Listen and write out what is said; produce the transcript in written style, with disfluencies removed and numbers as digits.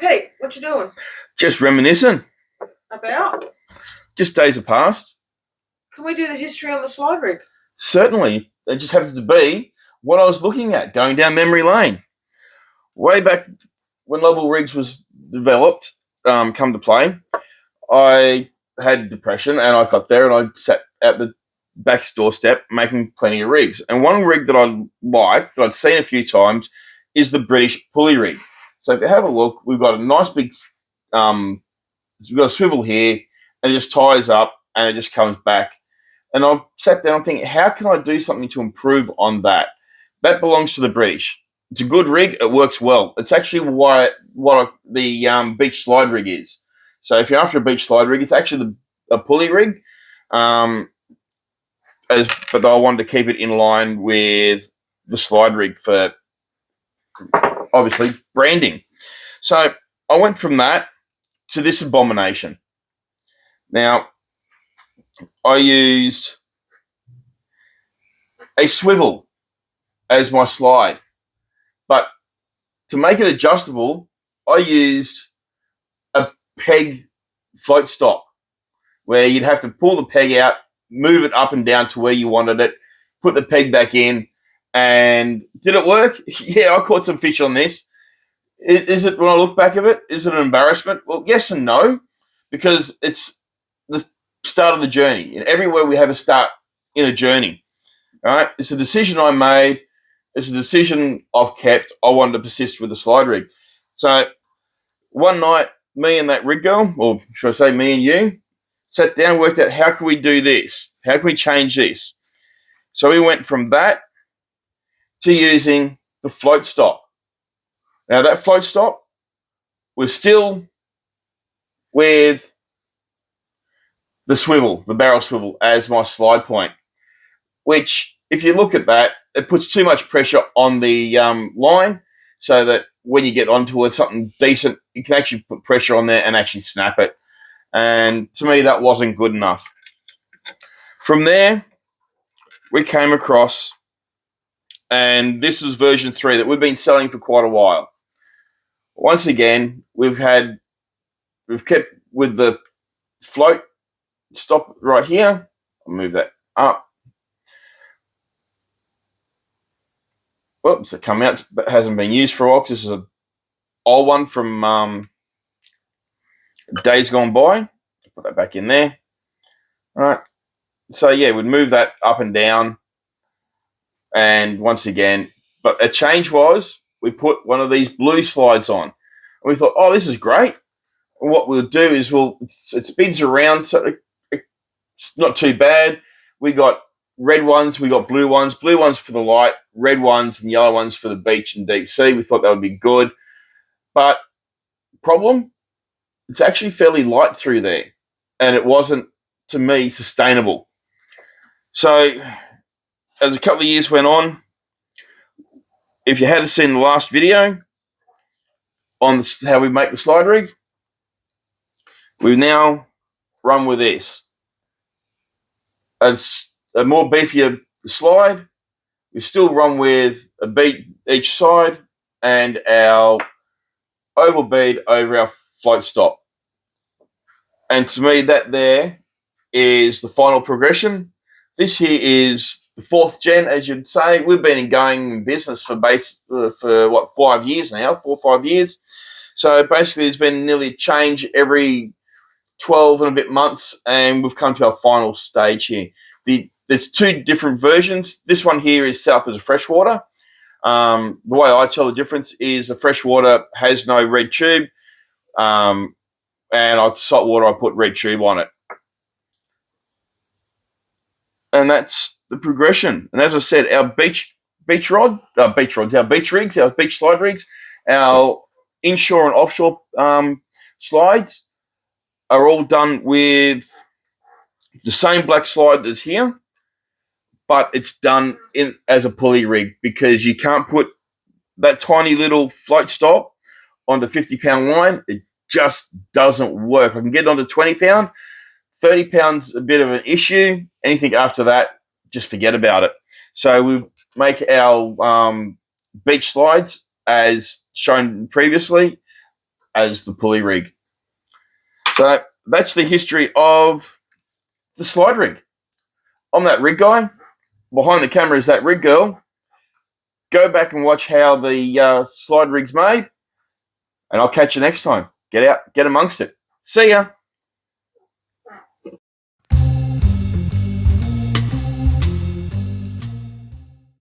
Hey, Pete, what you doing? Just reminiscing. About? Just days have passed. Can we do the history on the slide rig? Certainly, it just happens to be what I was looking at, going down memory lane. Way back when Lovell Rigs was developed, come to play, I had depression and I got there and I sat at the back doorstep making plenty of rigs. And one rig that I liked, that I'd seen a few times, is the British Pulley rig. So if you have a look, we've got a nice big, we've got a swivel here, and it just ties up and it just comes back. And I sat down thinking, how can I do something to improve on that? That belongs to the British. It's a good rig. It works well. It's actually what the beach slide rig is. So if you're after a beach slide rig, it's actually a pulley rig. But I wanted to keep it in line with the slide rig for, obviously, branding. So I went from that to this abomination. Now, I used a swivel as my slide, but to make it adjustable, I used a peg float stop where you'd have to pull the peg out, move it up and down to where you wanted it, put the peg back in, and did it work? Yeah, I caught some fish on this. Is it, when I look back at it, is it an embarrassment? Well, yes and no, because it's the start of the journey. And everywhere we have a start in a journey, right? It's a decision I made. It's a decision I've kept. I wanted to persist with the slide rig. So one night, me and that rig girl, or should I say me and you, sat down, worked out how can we do this? How can we change this? So we went from that to using the float stop. Now that float stop was still with the swivel, the barrel swivel, as my slide point, which, if you look at that, it puts too much pressure on the line so that when you get onto it, something decent, you can actually put pressure on there and actually snap it. And to me, that wasn't good enough. From there, we came across, and this was version 3 that we've been selling for quite a while. Once again, we've kept with the float stop right here. I'll move that up. Whoops, it come out, but hasn't been used for a while because this is an old one from days gone by. Put that back in there. All right. So yeah, we'd move that up and down. And once again, but a change was we put one of these blue slides on. And we thought, oh, this is great. And what we'll do is it spins around, so it's not too bad. We got red ones, we got blue ones for the light, red ones and yellow ones for the beach and deep sea. We thought that would be good. But problem, it's actually fairly light through there. And it wasn't, to me, sustainable. So as a couple of years went on, if you hadn't seen the last video on how we make the slide rig, we've now run with this. It's a more beefier slide. We still run with a bead each side and our oval bead over our float stop. And to me, that there is the final progression. This here is the 4th gen, as you'd say. We've been in business for 5 years now, 4 or 5 years. So basically, there's been nearly a change every 12 and a bit months, and we've come to our final stage here. There's 2 different versions. This one here is set up as a freshwater. The way I tell the difference is the freshwater has no red tube, and saltwater I put red tube on it. And that's the progression. And as I said, our beach rigs, our beach slide rigs, our inshore and offshore slides are all done with the same black slide as here, but it's done as a pulley rig because you can't put that tiny little float stop on the 50-pound line. It just doesn't work. I can get it onto 20-pound. 30 pounds a bit of an issue. Anything after that, just forget about it. So we make our beach slides as shown previously as the pulley rig. So that's the history of the slide rig. I'm that rig guy. Behind the camera is that rig girl. Go back and watch how the slide rig's made, and I'll catch you next time. Get out, get amongst it. See ya.